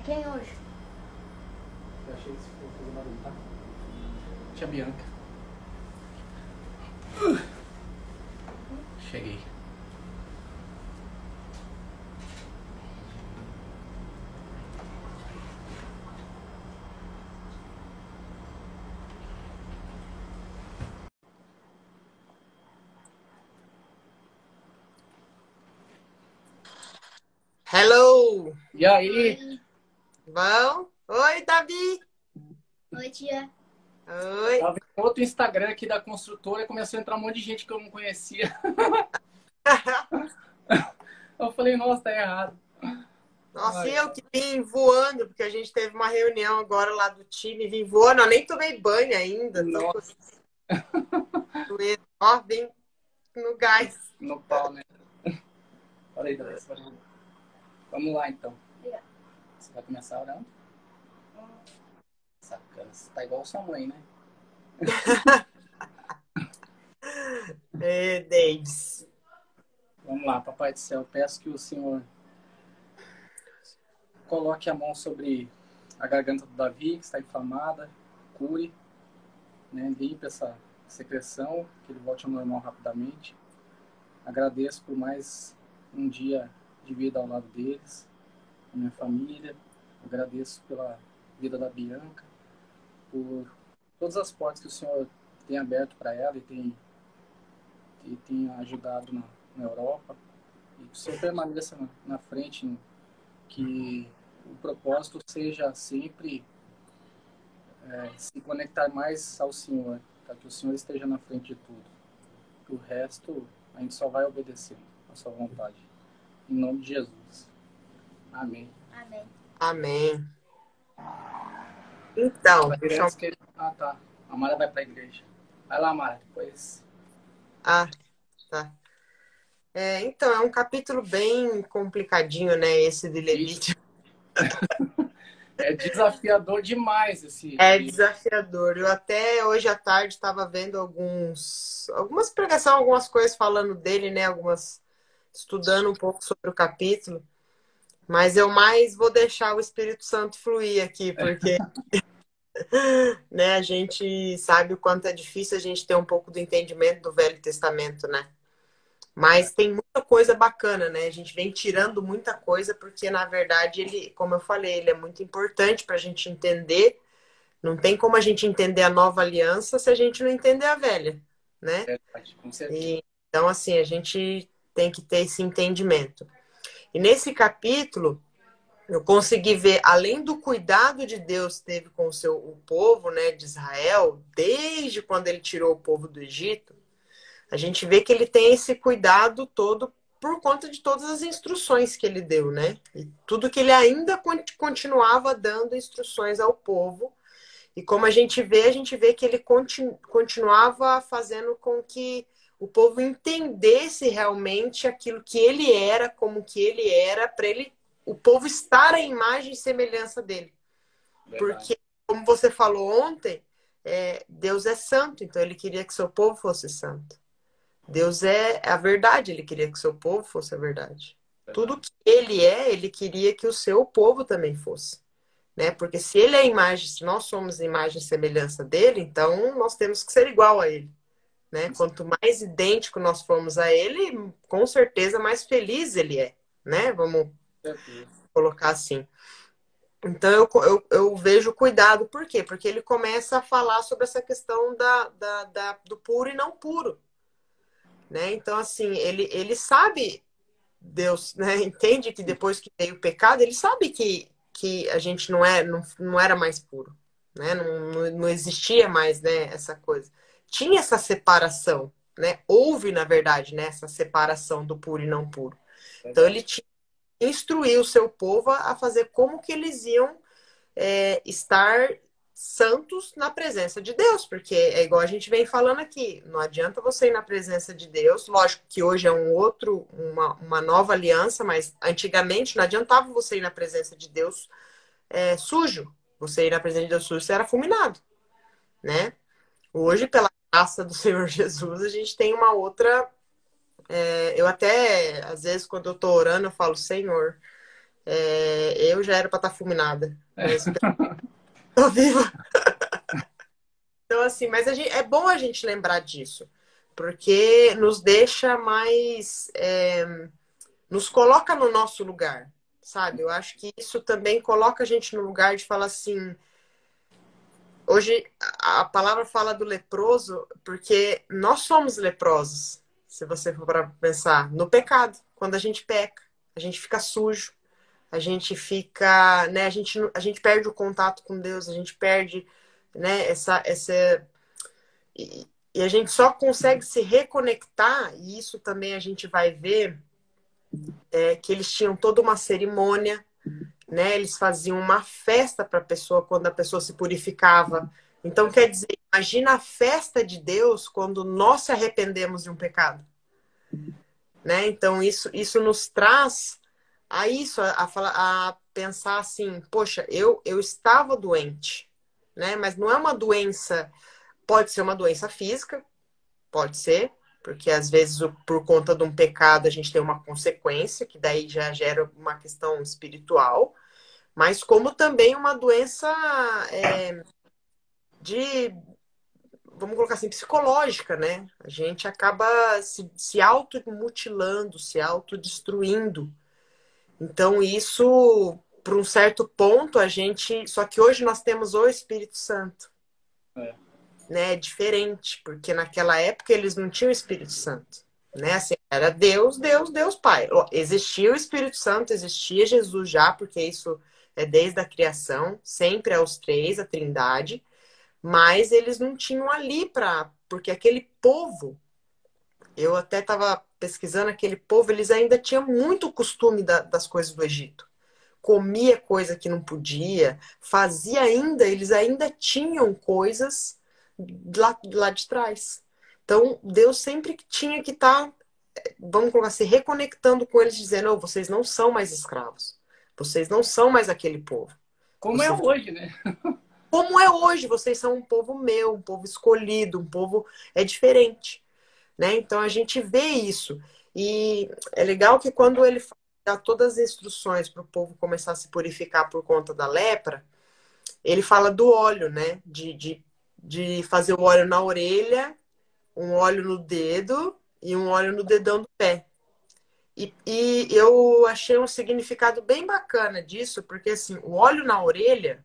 quem hoje? Eu achei que você for fazer barulho, tá? Tia Bianca. Cheguei. Hello! E aí? Bom? Oi, Davi! Oi, tia. Oi! Tava em outro Instagram aqui da construtora e começou a entrar um monte de gente que eu não conhecia. Eu falei, nossa, tá errado. Nossa, e Ai, eu que vim voando, porque a gente teve uma reunião agora lá do time, vim voando, eu nem tomei banho ainda, tô com nossa, doendo, ó, vim no gás. no pau, né? Olha aí, Dalessa. Vamos lá, então. Obrigada. Você vai começar orando? Sacana, você tá igual sua mãe, né? Davis. Vamos lá, Papai do Céu, peço que o Senhor coloque a mão sobre a garganta do Davi, que está inflamada, cure, né? Limpe essa secreção, que ele volte ao normal rapidamente. Agradeço por mais um dia de vida ao lado deles, a minha família. Agradeço pela vida da Bianca, por todas as portas que o Senhor tem aberto para ela e tem ajudado na Europa. E que o Senhor permaneça na frente, que o propósito seja sempre se conectar mais ao Senhor, para que o Senhor esteja na frente de tudo. O resto a gente só vai obedecendo a sua vontade. Em nome de Jesus. Amém. Amém. Amém. Então, Ah, tá. A Mara vai para a igreja. Vai lá, Mara, depois. tá. Então, é um capítulo bem complicadinho, né, esse de Levítico. É desafiador demais esse É livro. desafiador. Eu até hoje à tarde estava vendo algumas pregações, algumas coisas falando dele, né? Estudando um pouco sobre o capítulo. Mas eu mais vou deixar o Espírito Santo fluir aqui, porque né, a gente sabe o quanto é difícil a gente ter um pouco do entendimento do Velho Testamento, né? Mas tem muita coisa bacana, né? A gente vem tirando muita coisa, porque na verdade ele, como eu falei, ele é muito importante para a gente entender. Não tem como a gente entender a nova aliança se a gente não entender a velha, né? Verdade, com certeza. Então, assim, a gente tem que ter esse entendimento. E nesse capítulo, eu consegui ver, além do cuidado de Deus teve com o povo, né, de Israel, desde quando ele tirou o povo do Egito, a gente vê que ele tem esse cuidado todo por conta de todas as instruções que ele deu, né? E tudo que ele ainda continuava dando instruções ao povo. E como a gente vê que ele continuava fazendo com que o povo entendesse realmente aquilo que ele era, como que ele era, para o povo estar à imagem e semelhança dele. Verdade. Porque, como você falou ontem, Deus é santo, então ele queria que seu povo fosse santo. Deus é a verdade, ele queria que seu povo fosse a verdade. Tudo que ele ele queria que o seu povo também fosse. Né? Porque se ele é a imagem, se nós somos a imagem e semelhança dele, então nós temos que ser igual a ele, né? Quanto mais idêntico nós formos a ele, com certeza mais feliz ele é, né? Vamos colocar assim. Então eu vejo cuidado, por quê? Porque ele começa a falar sobre essa questão do puro e não puro, né? Então, assim, ele sabe, Deus, né? Entende que depois que veio o pecado, ele sabe que a gente não era mais puro, né? Não existia mais, né, essa coisa. Tinha essa separação, né? Houve, na verdade, né, essa separação do puro e não puro. Então ele instruiu o seu povo a fazer como que eles iam estar santos na presença de Deus, porque é igual a gente vem falando aqui, não adianta você ir na presença de Deus, lógico que hoje é uma nova aliança, mas antigamente não adiantava você ir na presença de Deus sujo, você ir na presença de Deus sujo, você era fulminado, né? Hoje, pela graça do Senhor Jesus, a gente tem uma outra, eu até, às vezes, quando eu tô orando, eu falo, Senhor, Eu já era para estar fulminada, mas tô viva. Então, assim, mas é bom a gente lembrar disso, porque nos deixa mais, nos coloca no nosso lugar, sabe? Eu acho que isso também coloca a gente no lugar de falar assim. Hoje a palavra fala do leproso porque nós somos leprosos, se você for para pensar, no pecado. Quando a gente peca, a gente fica sujo, a gente fica, né, a gente perde o contato com Deus, a gente perde, né, essa e a gente só consegue se reconectar, e isso também a gente vai ver, que eles tinham toda uma cerimônia, né? Eles faziam uma festa para a pessoa quando a pessoa se purificava. Então, quer dizer, imagina a festa de Deus quando nós se arrependemos de um pecado, né? Então, isso nos traz a isso, a pensar assim, poxa, eu estava doente, né? Mas não é uma doença, pode ser uma doença física, pode ser, porque às vezes por conta de um pecado a gente tem uma consequência, que daí já gera uma questão espiritual, mas como também uma doença de, vamos colocar assim, psicológica, né? A gente acaba se automutilando, se autodestruindo. Então, isso, por um certo ponto, a gente. Só que hoje nós temos o Espírito Santo. É. Né? É diferente, porque naquela época eles não tinham o Espírito Santo. Né? Assim, era Deus, Deus, Deus Pai. Existia o Espírito Santo, existia Jesus já, porque isso é desde a criação, sempre aos três, a Trindade, mas eles não tinham ali para. Porque aquele povo, eu até estava pesquisando, aquele povo, eles ainda tinham muito costume das coisas do Egito. Comia coisa que não podia, fazia ainda, eles ainda tinham coisas lá de trás. Então, Deus sempre tinha que estar, vamos colocar assim, reconectando com eles, dizendo: oh, vocês não são mais escravos. Vocês não são mais aquele povo. Como é hoje, né? Como é hoje, vocês são um povo meu, um povo escolhido, um povo diferente, né? Então a gente vê isso. E é legal que quando ele dá todas as instruções para o povo começar a se purificar por conta da lepra, ele fala do óleo, né? De fazer o óleo na orelha, um óleo no dedo e um óleo no dedão do pé. E eu achei um significado bem bacana disso, porque assim, o óleo na orelha,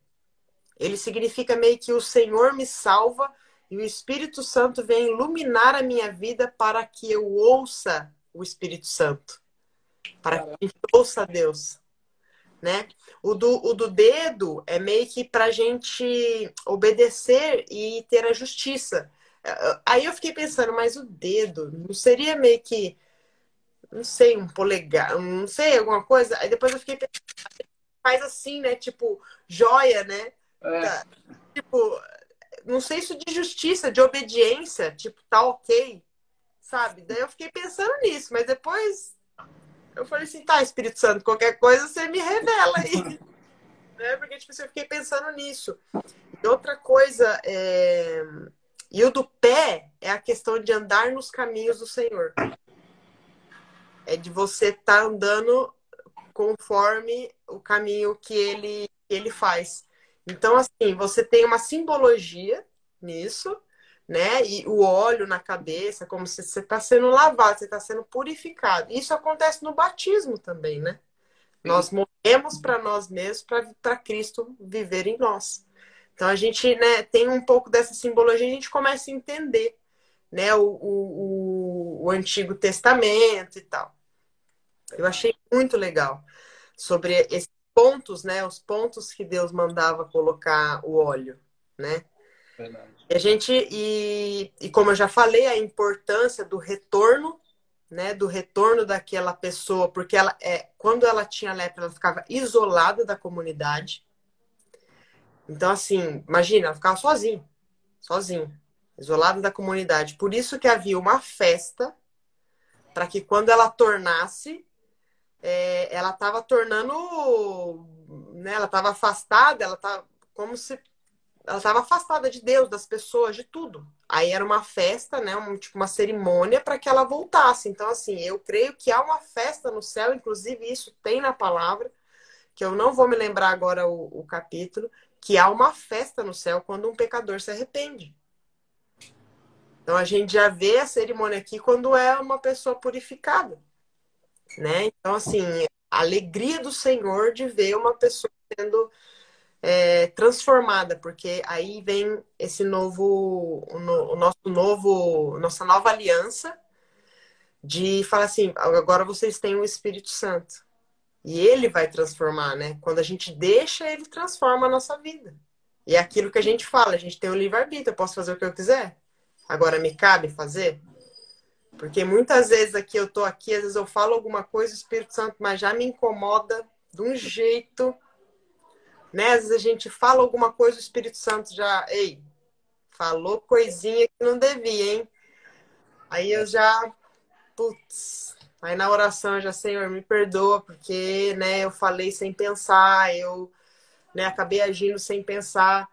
ele significa meio que o Senhor me salva e o Espírito Santo vem iluminar a minha vida para que eu ouça o Espírito Santo, para que eu ouça Deus, né? O do dedo é meio que para a gente obedecer e ter a justiça. Aí eu fiquei pensando, mas o dedo não seria meio que, não sei, um polegar, não sei, alguma coisa? Aí depois eu fiquei pensando, faz assim, né? Tipo, joia, né? É. Tá. Tipo, não sei isso de justiça, de obediência, tipo, tá ok, sabe? Daí eu fiquei pensando nisso, mas depois eu falei assim, tá, Espírito Santo, qualquer coisa você me revela aí, né? Porque, tipo, assim, eu fiquei pensando nisso. E outra coisa, e o do pé é a questão de andar nos caminhos do Senhor. É de você estar andando conforme o caminho que ele faz. Então, assim, você tem uma simbologia nisso, né? E o óleo na cabeça, como se você está sendo lavado, você está sendo purificado. Isso acontece no batismo também, né? Nós morremos para nós mesmos, para Cristo viver em nós. Então, a gente, né, tem um pouco dessa simbologia, a gente começa a entender, né, o Antigo Testamento e tal. Eu achei muito legal sobre esses pontos, né? Os pontos que Deus mandava colocar o óleo, né? Verdade. E a gente e como eu já falei, a importância do retorno, né? Do retorno daquela pessoa, porque ela quando ela tinha lepra, ela ficava isolada da comunidade. Então, assim, imagina, ela ficava sozinha, isolada da comunidade. Por isso que havia uma festa para que quando ela tornasse ela estava tornando, né, ela estava afastada, ela tá como se ela estava afastada de Deus, das pessoas, de tudo. Aí era uma festa, né, tipo uma cerimônia para que ela voltasse. Então assim, eu creio que há uma festa no céu, inclusive isso tem na palavra, que eu não vou me lembrar agora o capítulo, que há uma festa no céu quando um pecador se arrepende. Então a gente já vê a cerimônia aqui quando é uma pessoa purificada, né? Então, assim, a alegria do Senhor de ver uma pessoa sendo transformada, porque aí vem esse nossa nova aliança de falar assim, agora vocês têm o Espírito Santo. E ele vai transformar, né? Quando a gente deixa, ele transforma a nossa vida. E é aquilo que a gente fala, a gente tem o livre-arbítrio, eu posso fazer o que eu quiser. Agora me cabe fazer? Porque muitas vezes aqui eu tô aqui, às vezes eu falo alguma coisa, o Espírito Santo, mas já me incomoda de um jeito, né? Às vezes a gente fala alguma coisa, o Espírito Santo já, ei, falou coisinha que não devia, hein? Aí eu já, putz, aí na oração eu já, Senhor, me perdoa, porque, né, eu falei sem pensar, eu, né, acabei agindo sem pensar.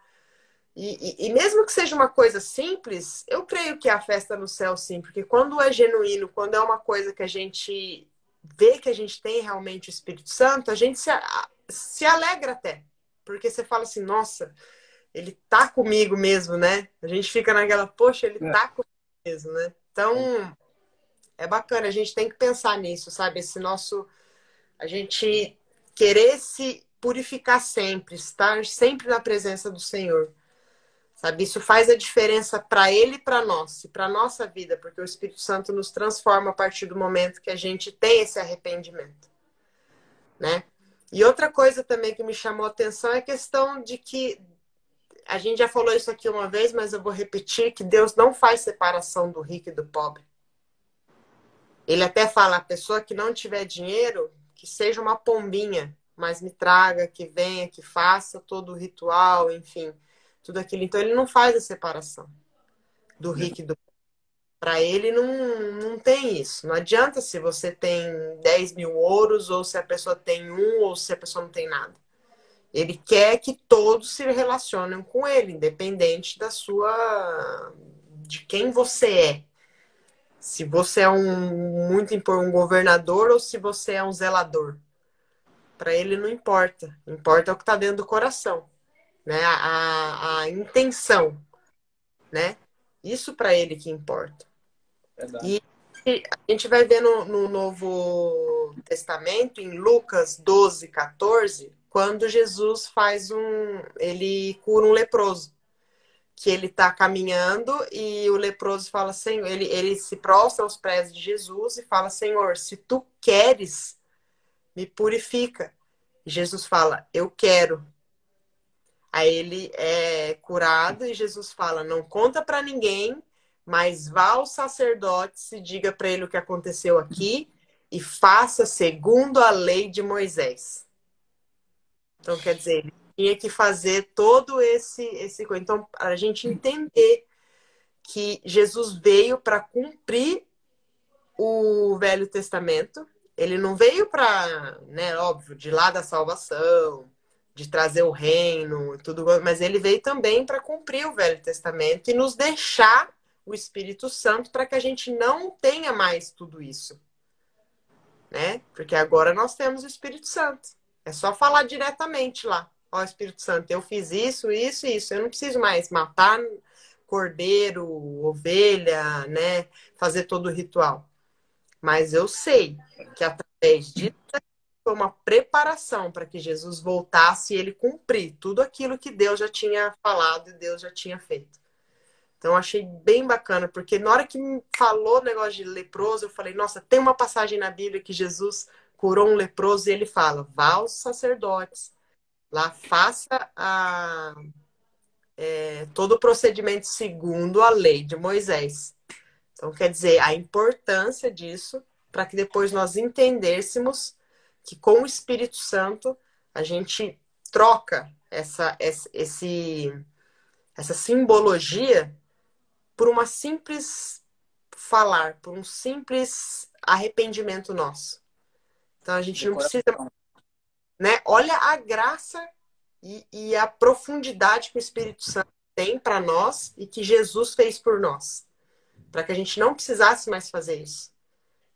E mesmo que seja uma coisa simples, eu creio que é a festa no céu, sim, porque quando é genuíno, quando é uma coisa que a gente vê que a gente tem realmente o Espírito Santo, a gente se alegra até. Porque você fala assim, nossa, ele tá comigo mesmo, né? A gente fica naquela, poxa, ele tá comigo mesmo, né? Então, é bacana, a gente tem que pensar nisso, sabe? A gente querer se purificar sempre, estar sempre na presença do Senhor. Sabe, isso faz a diferença para ele e para nós, e para nossa vida, porque o Espírito Santo nos transforma a partir do momento que a gente tem esse arrependimento, né? E outra coisa também que me chamou a atenção é a questão de que a gente já falou isso aqui uma vez, mas eu vou repetir que Deus não faz separação do rico e do pobre. Ele até fala, a pessoa que não tiver dinheiro, que seja uma pombinha, mas me traga, que venha, que faça todo o ritual, enfim, tudo aquilo. Então ele não faz a separação do rico e do pobre. Para ele não tem isso. Não adianta se você tem 10 mil ouros, ou se a pessoa tem um, ou se a pessoa não tem nada. Ele quer que todos se relacionem com ele, independente de quem você é. Se você é um governador ou se você é um zelador. Para ele não importa. Importa o que está dentro do coração, né? A intenção, né? Isso para ele que importa. Verdade. E a gente vai ver no Novo Testamento, em Lucas 12, 14, quando Jesus ele cura um leproso. Que ele está caminhando e o leproso fala, Senhor, ele se prostra aos pés de Jesus e fala, Senhor, se tu queres, me purifica. E Jesus fala, eu quero. Aí ele é curado e Jesus fala, não conta para ninguém, mas vá aos sacerdotes e diga para ele o que aconteceu aqui e faça segundo a lei de Moisés. Então, quer dizer, ele tinha que fazer todo esse. Então, a gente entender que Jesus veio para cumprir o Velho Testamento. Ele não veio para, né, óbvio, de lá da salvação, de trazer o reino, tudo, mas ele veio também para cumprir o Velho Testamento e nos deixar o Espírito Santo para que a gente não tenha mais tudo isso, né? Porque agora nós temos o Espírito Santo. É só falar diretamente lá. Ó, Espírito Santo, eu fiz isso, isso e isso. Eu não preciso mais matar cordeiro, ovelha, né? Fazer todo o ritual. Mas eu sei que através disso foi uma preparação para que Jesus voltasse e ele cumprir tudo aquilo que Deus já tinha falado e Deus já tinha feito. Então, eu achei bem bacana, porque na hora que me falou o negócio de leproso, eu falei, nossa, tem uma passagem na Bíblia que Jesus curou um leproso e ele fala, vá aos sacerdotes, lá faça todo o procedimento segundo a lei de Moisés. Então, quer dizer, a importância disso para que depois nós entendêssemos que com o Espírito Santo a gente troca essa simbologia por uma simples falar, por um simples arrependimento nosso. Então a gente não precisa, né? Olha a graça e a profundidade que o Espírito Santo tem para nós e que Jesus fez por nós. Para que a gente não precisasse mais fazer isso,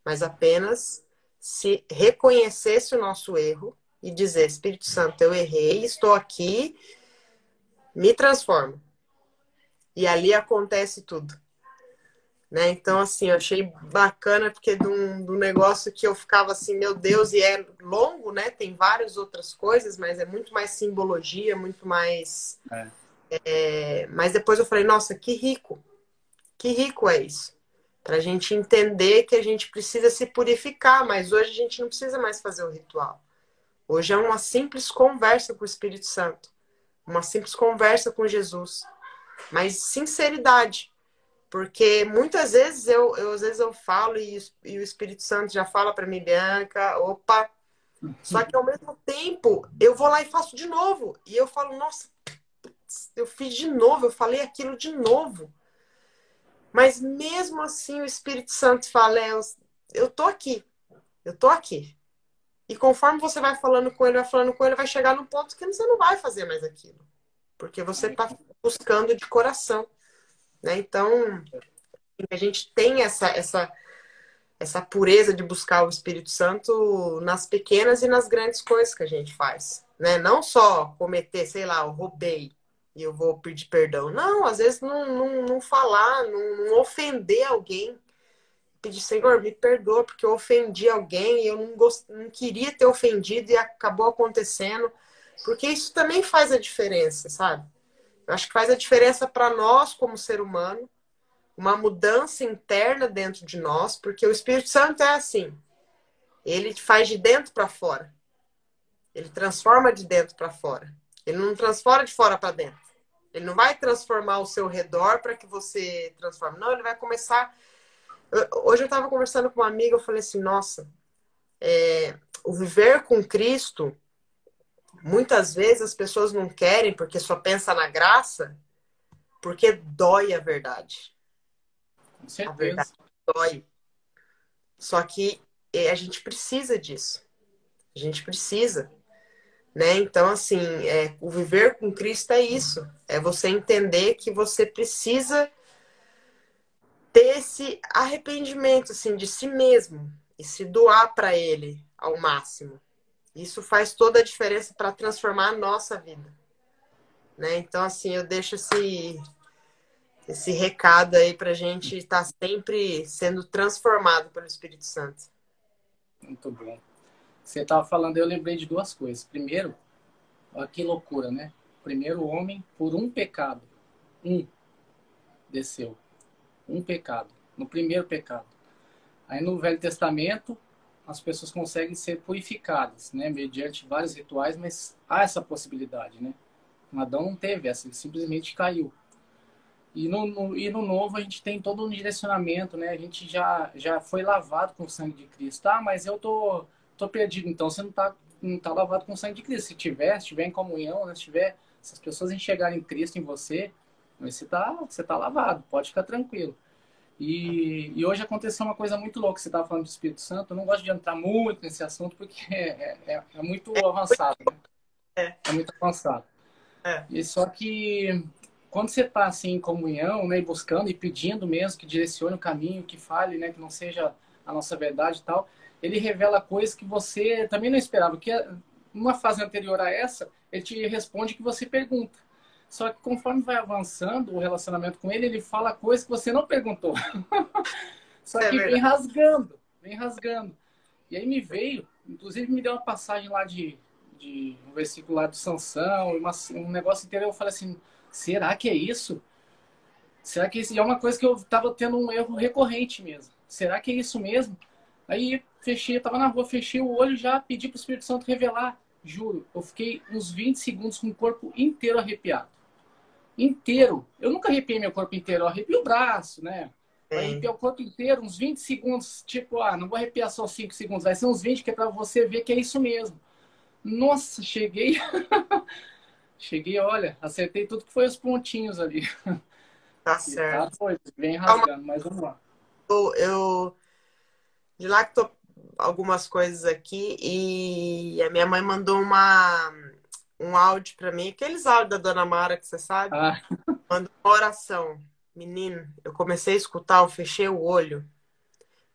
mas apenas se reconhecesse o nosso erro e dizer, Espírito Santo, eu errei, estou aqui, me transforma. E ali acontece tudo. Né? Então, assim, eu achei bacana, porque de um negócio que eu ficava assim, meu Deus, e é longo, né? Tem várias outras coisas, mas é muito mais simbologia, muito mais... Mas depois eu falei, nossa, que rico é isso. Pra gente entender que a gente precisa se purificar, mas hoje a gente não precisa mais fazer o ritual. Hoje é uma simples conversa com o Espírito Santo, uma simples conversa com Jesus, mas sinceridade. Porque muitas vezes às vezes eu falo e o Espírito Santo já fala para mim, Bianca, opa. Só que ao mesmo tempo eu vou lá e faço de novo. E eu falo, nossa, eu fiz de novo, eu falei aquilo de novo. Mas mesmo assim o Espírito Santo fala, eu tô aqui, eu tô aqui. E conforme você vai falando com ele, vai chegar num ponto que você não vai fazer mais aquilo. Porque você está buscando de coração. Né? Então, a gente tem essa pureza de buscar o Espírito Santo nas pequenas e nas grandes coisas que a gente faz. Né? Não só cometer, sei lá, eu roubei e eu vou pedir perdão. Não, às vezes não falar, não ofender alguém. Pedir, Senhor, me perdoa porque eu ofendi alguém e eu não queria ter ofendido e acabou acontecendo. Porque isso também faz a diferença, sabe? Eu acho que faz a diferença para nós como ser humano, uma mudança interna dentro de nós, porque o Espírito Santo é assim. Ele faz de dentro para fora. Ele transforma de dentro para fora. Ele não transforma de fora para dentro. Ele não vai transformar o seu redor para que você transforme. Não, ele vai começar... Hoje eu estava conversando com uma amiga, eu falei assim, nossa, o viver com Cristo, muitas vezes as pessoas não querem porque só pensa na graça, porque dói a verdade. Com certeza. A verdade dói. Só que a gente precisa disso. A gente precisa. Né? Então, assim, o viver com Cristo é isso. É você entender que você precisa ter esse arrependimento assim, de si mesmo e se doar para Ele ao máximo. Isso faz toda a diferença para transformar a nossa vida. Né? Então, assim, eu deixo esse recado aí para a gente estar sempre sendo transformado pelo Espírito Santo. Muito bom. Você estava falando, eu lembrei de duas coisas. Primeiro, olha que loucura, né? Primeiro, o homem, por um pecado, desceu. Um pecado. No primeiro pecado. Aí no Velho Testamento, as pessoas conseguem ser purificadas, né? Mediante vários rituais, mas há essa possibilidade, né? Adão não teve essa, ele simplesmente caiu. E no Novo a gente tem todo um direcionamento, né? A gente já foi lavado com o sangue de Cristo. Ah, mas eu tô perdido. Então você não tá lavado com o sangue de Cristo. Se estiver em comunhão, né? Se as pessoas enxergarem Cristo em você, você tá lavado, pode ficar tranquilo. E hoje aconteceu uma coisa muito louca. Você estava falando do Espírito Santo. Eu não gosto de entrar muito nesse assunto porque é muito avançado. Né? É muito avançado. E só que quando você está assim em comunhão, né, e buscando e pedindo mesmo que direcione o caminho, que fale, né, que não seja a nossa verdade e tal, ele revela coisas que você também não esperava. Que numa fase anterior a essa, ele te responde o que você pergunta. Só que conforme vai avançando o relacionamento com ele, ele fala coisas que você não perguntou. Só que vem rasgando. E aí me veio, inclusive me deu uma passagem lá de um versículo lá do Sansão, um negócio inteiro. Eu falei assim, será que é isso? Será que isso é uma coisa que eu estava tendo um erro recorrente mesmo? Será que é isso mesmo? Aí estava na rua, fechei o olho, já pedi para o Espírito Santo revelar. Juro, eu fiquei uns 20 segundos com o corpo inteiro arrepiado. Inteiro. Eu nunca arrepiei meu corpo inteiro, eu arrepio o braço, né? Vai arrepiar o corpo inteiro, uns 20 segundos. Tipo, não vou arrepiar só 5 segundos, vai ser uns 20, que é para você ver que é isso mesmo. Nossa, cheguei, olha, acertei tudo que foi os pontinhos ali. Tá certo. Foi bem rasgando, mas vamos lá. Eu de lá que tô algumas coisas aqui e a minha mãe mandou um áudio para mim, aqueles áudios da Dona Mara que você sabe, mandou uma oração. Menino, eu comecei a escutar, eu fechei o olho.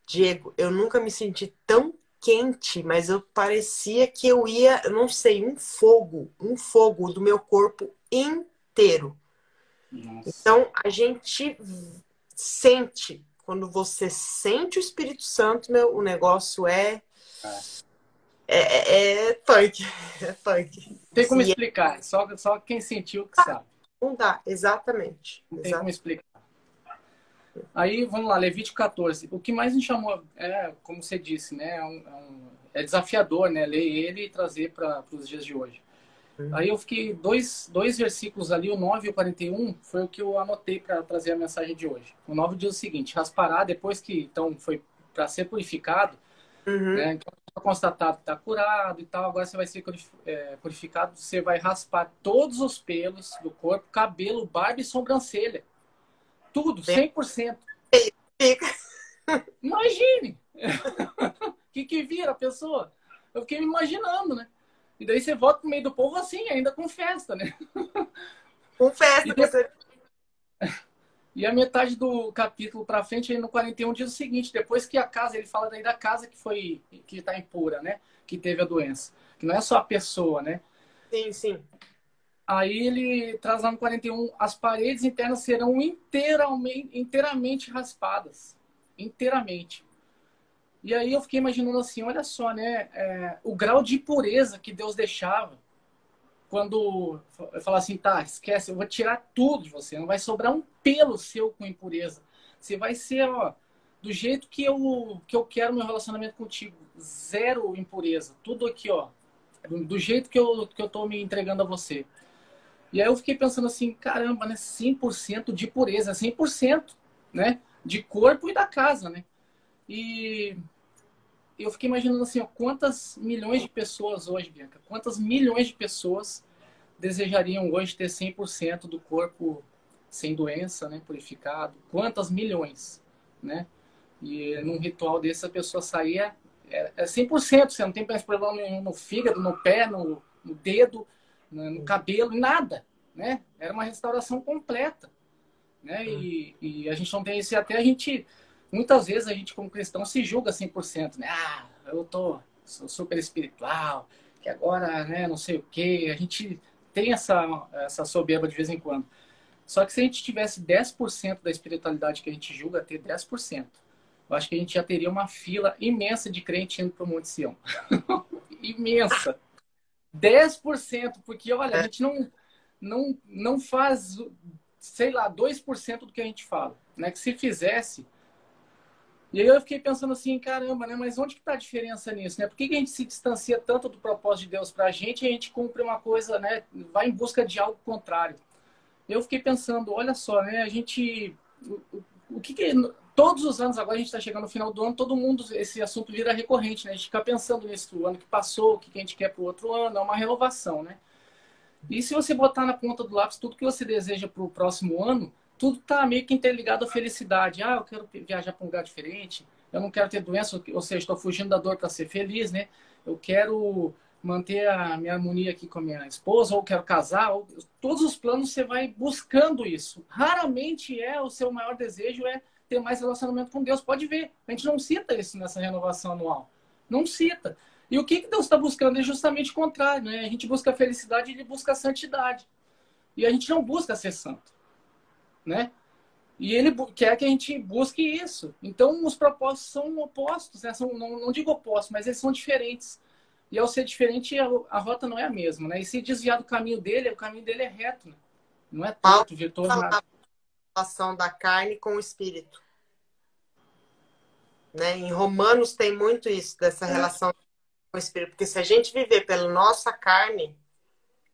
Diego, eu nunca me senti tão quente, mas eu parecia que eu não sei, um fogo do meu corpo inteiro. Nossa. Então, a gente sente, quando você sente o Espírito Santo, o negócio É. é punk, é punk. Tem como Se é, explicar, só quem sentiu que sabe. não dá, exatamente. Não tem como explicar. Aí, vamos lá, Levítico 14. O que mais me chamou, como você disse, né? É desafiador, né? Ler ele e trazer para os dias de hoje. Aí eu fiquei dois versículos ali, o 9 e o 41, foi o que eu anotei para trazer a mensagem de hoje. O 9 diz o seguinte: raspará, depois que então foi para ser purificado, né? Então, foi constatado que está curado e tal, agora você vai ser purificado, você vai raspar todos os pelos do corpo, cabelo, barba e sobrancelha. Tudo, 100%. Fica. Imagine! O que vira a pessoa? Eu fiquei me imaginando, né? E daí você volta pro meio do povo assim, ainda com festa, né? Com festa, E, com certeza. e a metade do capítulo para frente, aí no 41, diz o seguinte: depois que a casa, ele fala daí da casa que está impura, né? Que teve a doença. Que não é só a pessoa, né? Sim, sim. Aí ele traz lá no 41, as paredes internas serão inteiramente raspadas. Inteiramente. E aí eu fiquei imaginando assim, olha só, né? O grau de impureza que Deus deixava quando eu falar assim, tá, esquece, eu vou tirar tudo de você, não vai sobrar um pelo seu com impureza. Você vai ser, ó, do jeito que eu quero meu relacionamento contigo. Zero impureza. Tudo aqui, ó. Do jeito que eu tô me entregando a você. E aí eu fiquei pensando assim, caramba, né? 100% de pureza, 100%, né? De corpo e da casa, né? E eu fiquei imaginando assim, ó, quantas milhões de pessoas hoje, Bianca, quantas milhões de pessoas desejariam hoje ter 100% do corpo sem doença, né? Purificado. Quantas milhões, né? E num ritual desse a pessoa saía é 100%, você não tem mais problema nenhum no fígado, no pé, no dedo, no cabelo, nada, né? Era uma restauração completa, né? E a gente não tem isso, e até muitas vezes a gente como cristão se julga 100%, né? Ah, sou super espiritual, que agora, né, não sei o quê. A gente tem essa soberba de vez em quando. Só que se a gente tivesse 10% da espiritualidade que a gente julga ter 10%, eu acho que a gente já teria uma fila imensa de crente indo para o Monte Sião. Imensa. 10%, porque, olha, a gente não faz, sei lá, 2% do que a gente fala. Né? Que se fizesse... E aí eu fiquei pensando assim, caramba, né? Mas onde que está a diferença nisso, né? Por que a gente se distancia tanto do propósito de Deus para a gente e a gente cumpre uma coisa, né? Vai em busca de algo contrário. Eu fiquei pensando, olha só, né? A gente... O que todos os anos, agora a gente está chegando no final do ano, todo mundo, esse assunto vira recorrente, né? A gente fica pensando nisso, o ano que passou, o que a gente quer para o outro ano, é uma renovação, né? E se você botar na ponta do lápis tudo que você deseja para o próximo ano, tudo está meio que interligado à felicidade. Ah, eu quero viajar para um lugar diferente, eu não quero ter doença, ou seja, estou fugindo da dor para ser feliz, né? Eu quero manter a minha harmonia aqui com a minha esposa, ou quero casar, todos os planos você vai buscando isso. Raramente o seu maior desejo é ter mais relacionamento com Deus. Pode ver, a gente não cita isso nessa renovação anual. Não cita. E o que Deus está buscando é justamente o contrário, né? A gente busca a felicidade e ele busca a santidade. E a gente não busca ser santo, né? E ele quer que a gente busque isso. Então, os propósitos são opostos, né? Não digo opostos, mas eles são diferentes. E ao ser diferente, a rota não é a mesma, né? E se desviar do caminho dele, o caminho dele é reto, né? Não é Paulo torto, virtuoso, fala nada. da relação da carne com o espírito. Né? Em Romanos tem muito isso, dessa relação com o espírito. Porque se a gente viver pela nossa carne,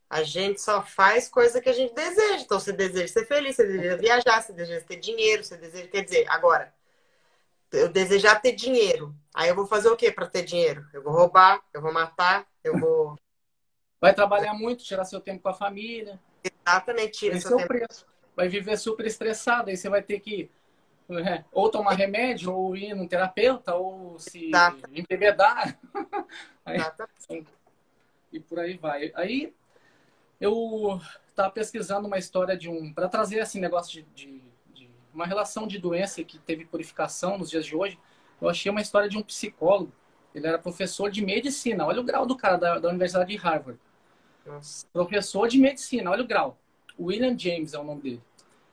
a gente só faz coisa que a gente deseja. Então, você deseja ser feliz, você deseja viajar, você deseja ter dinheiro, você deseja... Quer dizer, agora, eu desejar ter dinheiro. Aí eu vou fazer o quê para ter dinheiro? Eu vou roubar, eu vou matar, eu vou... Vai trabalhar muito, tirar seu tempo com a família. Exatamente, tira Esse seu é o tempo. preço. Vai viver super estressado, aí você vai ter que ou tomar remédio, ou ir num terapeuta, ou se embebedar. Aí, e por aí vai. Aí eu estava pesquisando uma história para trazer esse negócio de uma relação de doença que teve purificação nos dias de hoje. Eu achei uma história de um psicólogo Ele era professor de medicina. Olha o grau do cara da Universidade de Harvard. Nossa. Professor de medicina, olha o grau. William James é o nome dele.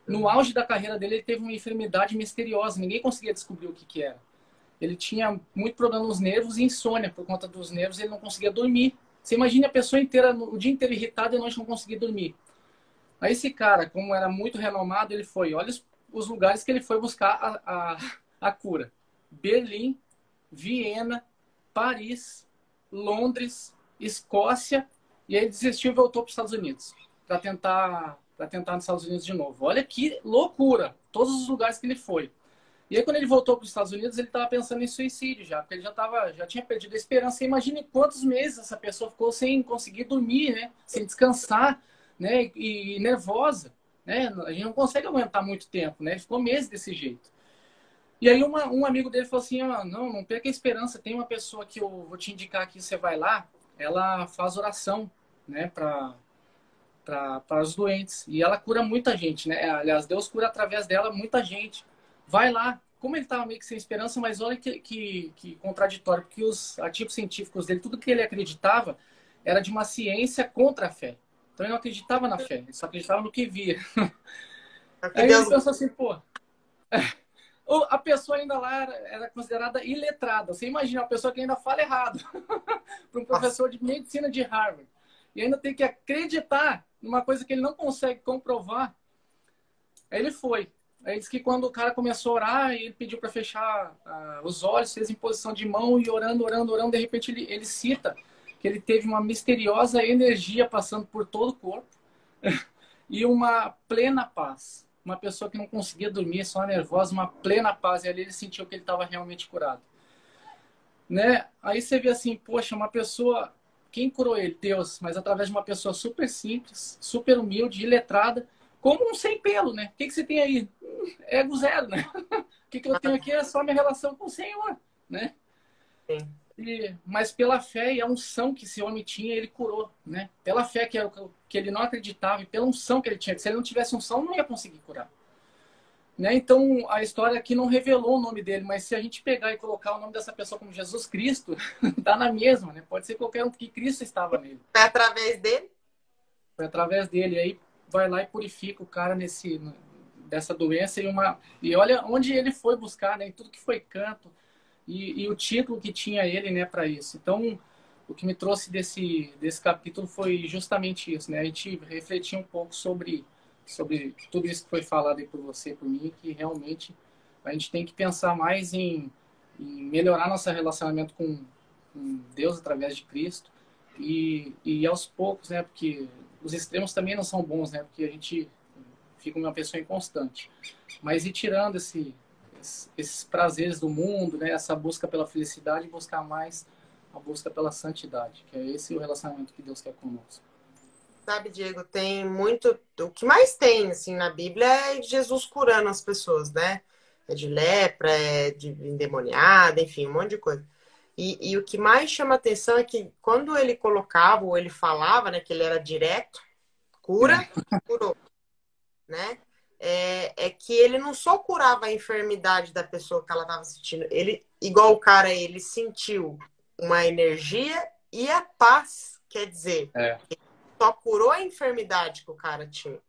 No auge da carreira dele, ele teve uma enfermidade misteriosa. Ninguém conseguia descobrir o que era. Ele tinha muito problema nos nervos e insônia. Por conta dos nervos, ele não conseguia dormir. Você imagina a pessoa inteira, o dia inteiro irritada e a noite não conseguia dormir. Aí esse cara, como era muito renomado, ele foi. Olha os lugares que ele foi buscar a cura. Berlim, Viena, Paris, Londres, Escócia. E aí ele desistiu e voltou para os Estados Unidos. Para tentar nos Estados Unidos de novo. Olha que loucura. Todos os lugares que ele foi. E aí, quando ele voltou para os Estados Unidos, ele estava pensando em suicídio já, porque ele já tinha perdido a esperança. Imagine quantos meses essa pessoa ficou sem conseguir dormir, né? Sem descansar, né? E nervosa, né? A gente não consegue aguentar muito tempo, né? Ele ficou meses desse jeito. E aí um amigo dele falou assim, não perca a esperança, tem uma pessoa que eu vou te indicar aqui, você vai lá, ela faz oração, né? Para os doentes. E ela cura muita gente, né? Aliás, Deus cura através dela muita gente. Vai lá. Como ele estava meio que sem esperança, mas olha que contraditório, porque os artigos científicos dele, tudo que ele acreditava era de uma ciência contra a fé. Então ele não acreditava na fé, ele só acreditava no que via. Aí ele pensou assim, pô, a pessoa ainda lá era considerada iletrada. Você imagina, uma pessoa que ainda fala errado para um professor de medicina de Harvard. E ainda tem que acreditar numa coisa que ele não consegue comprovar. Aí ele foi. Aí diz que quando o cara começou a orar, ele pediu para fechar os olhos, fez em posição de mão e orando, de repente ele cita que ele teve uma misteriosa energia passando por todo o corpo e uma plena paz. Uma pessoa que não conseguia dormir, só nervosa, uma plena paz. E ali ele sentiu que ele estava realmente curado. Né? Aí você vê assim, poxa, uma pessoa... Quem curou ele? Deus. Mas através de uma pessoa super simples, super humilde, iletrada, como um sem pelo, né? O que você tem aí? Ego zero, né? O que eu tenho aqui é só minha relação com o Senhor, né? Sim. Mas pela fé e a unção que esse homem tinha, ele curou, né? Pela fé que ele não acreditava e pela unção que ele tinha. Que se ele não tivesse unção, não ia conseguir curar. Né? Então, a história aqui não revelou o nome dele, mas se a gente pegar e colocar o nome dessa pessoa como Jesus Cristo, tá na mesma, né? Pode ser qualquer um, porque Cristo estava nele. Foi através dele? Foi através dele. Aí vai lá e purifica o cara dessa doença. E olha onde ele foi buscar, né? Em tudo que foi canto. E o título que tinha ele, né, para isso. Então, o que me trouxe desse capítulo foi justamente isso, né? A gente refletir um pouco sobre tudo isso que foi falado aí por você, por mim, que realmente a gente tem que pensar mais em melhorar nosso relacionamento com Deus através de Cristo e aos poucos, né? Porque os extremos também não são bons, né? Porque a gente fica uma pessoa inconstante. Mas ir tirando esses prazeres do mundo, né? Essa busca pela felicidade e buscar mais a busca pela santidade, que é esse o relacionamento que Deus quer conosco. Sabe, Diego, tem muito... O que mais tem, assim, na Bíblia é Jesus curando as pessoas, né? É de lepra, é de endemoniada, enfim, um monte de coisa. E o que mais chama atenção é que quando ele colocava ou ele falava, né, que ele era direto, cura, curou, né? É que ele não só curava a enfermidade da pessoa que ela estava sentindo, ele, igual o cara, ele sentiu uma energia e a paz, quer dizer, ele só curou a enfermidade que o cara tinha.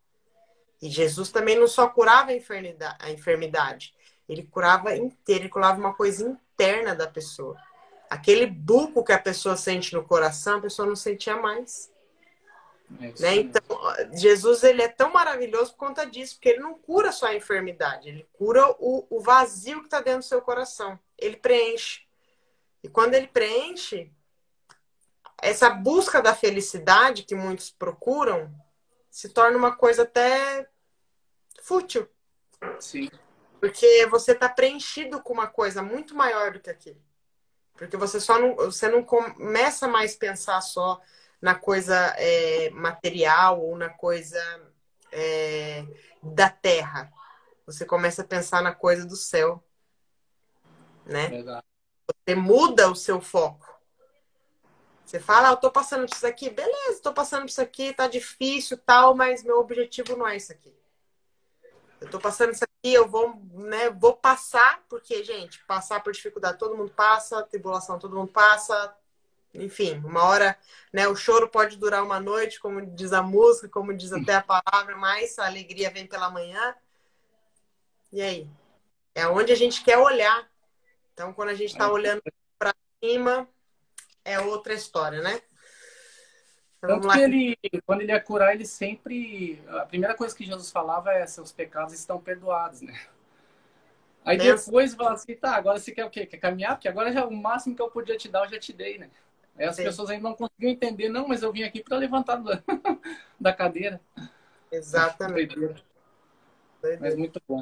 E Jesus também não só curava a enfermidade, ele curava inteiro, ele curava uma coisa interna da pessoa. Aquele buco que a pessoa sente no coração, a pessoa não sentia mais. Né? Então, Jesus ele é tão maravilhoso por conta disso, porque ele não cura só a enfermidade, ele cura o vazio que está dentro do seu coração. Ele preenche. E quando ele preenche, essa busca da felicidade que muitos procuram se torna uma coisa até fútil. Sim. Porque você está preenchido com uma coisa muito maior do que aquilo. Porque você não começa mais a pensar só na coisa material ou na coisa da terra. Você começa a pensar na coisa do céu. Né? Verdade. Você muda o seu foco. Você fala, eu tô passando por isso aqui. Beleza, tô passando por isso aqui, tá difícil tal, mas meu objetivo não é isso aqui. Eu tô passando isso aqui, eu vou, né, vou passar, porque, gente, passar por dificuldade todo mundo passa, tribulação todo mundo passa, enfim, uma hora, né, o choro pode durar uma noite, como diz a música, como diz até a palavra, mas a alegria vem pela manhã. E aí? É onde a gente quer olhar. Então, quando a gente está olhando para cima, é outra história, né? Então, vamos Tanto lá. que ele, quando ele ia curar, ele sempre... A primeira coisa que Jesus falava é: seus pecados estão perdoados, né? Aí Pensa. depois fala assim: tá, agora você quer o quê? Quer caminhar? Porque agora já o máximo que eu podia te dar, eu já te dei, né? Aí as Sim, pessoas ainda não conseguiam entender. Não, mas eu vim aqui para levantar da cadeira. exatamente. Doideira. Mas Doideira. muito bom.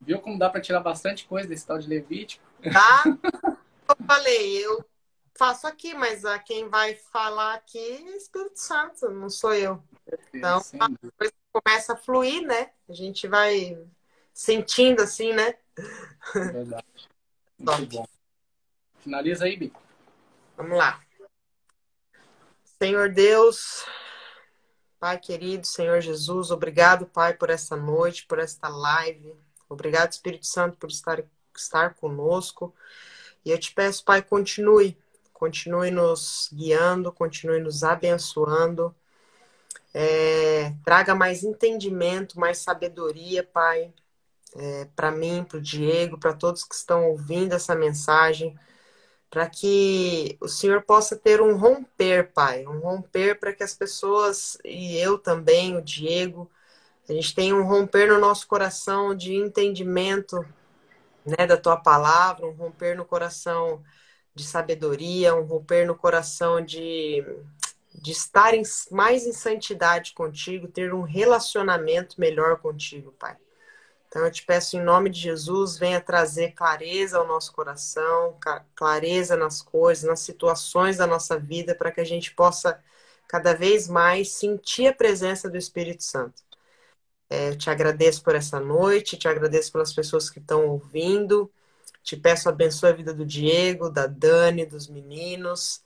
Viu como dá para tirar bastante coisa desse tal de Levítico? Tá? Eu falei, eu faço aqui, mas quem vai falar aqui é o Espírito Santo, não sou eu. Então, a Sem coisa começa a fluir, né? A gente vai sentindo assim, né? verdade. Muito Top. bom. Finaliza aí, Bi. Vamos lá. Senhor Deus, Pai querido, Senhor Jesus, obrigado, Pai, por esta noite, por esta live. Obrigado, Espírito Santo, por estar conosco. E eu te peço, Pai, continue nos guiando, continue nos abençoando. Traga mais entendimento, mais sabedoria, Pai, para mim, para o Diego, para todos que estão ouvindo essa mensagem, para que o Senhor possa ter um romper, Pai, um romper para que as pessoas, e eu também, o Diego, a gente tenha um romper no nosso coração de entendimento, né, da Tua palavra, um romper no coração de sabedoria, um romper no coração de estar mais em santidade contigo, ter um relacionamento melhor contigo, Pai. Então eu te peço em nome de Jesus, venha trazer clareza ao nosso coração, clareza nas coisas, nas situações da nossa vida, para que a gente possa cada vez mais sentir a presença do Espírito Santo. Eu te agradeço por essa noite, te agradeço pelas pessoas que estão ouvindo, te peço abençoe a vida do Diego, da Dani, dos meninos,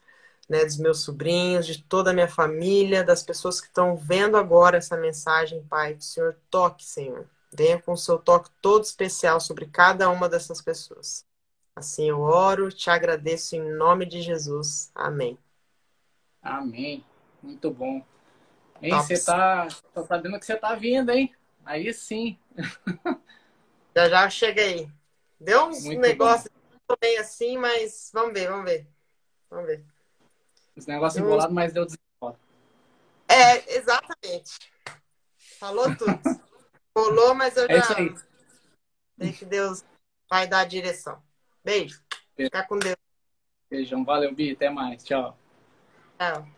né, dos meus sobrinhos, de toda a minha família, das pessoas que estão vendo agora essa mensagem, Pai. Que o Senhor toque, Senhor. Venha com o seu toque todo especial sobre cada uma dessas pessoas. Assim eu oro, te agradeço em nome de Jesus. Amém. Amém. Muito bom. Hein, Top. você tá... Tô sabendo que você tá vindo, hein? Aí sim. Já já chega aí. Deu uns Muito bom. negócios bem assim, mas vamos ver, vamos ver. Vamos ver. Os negócios embolados, mas deu desenrola. Exatamente. Falou tudo. Rolou, mas eu É isso aí. já sei que Deus vai dar a direção. Beijo. Fica com Deus. Beijão. Valeu, Bi. Até mais. Tchau. Tchau.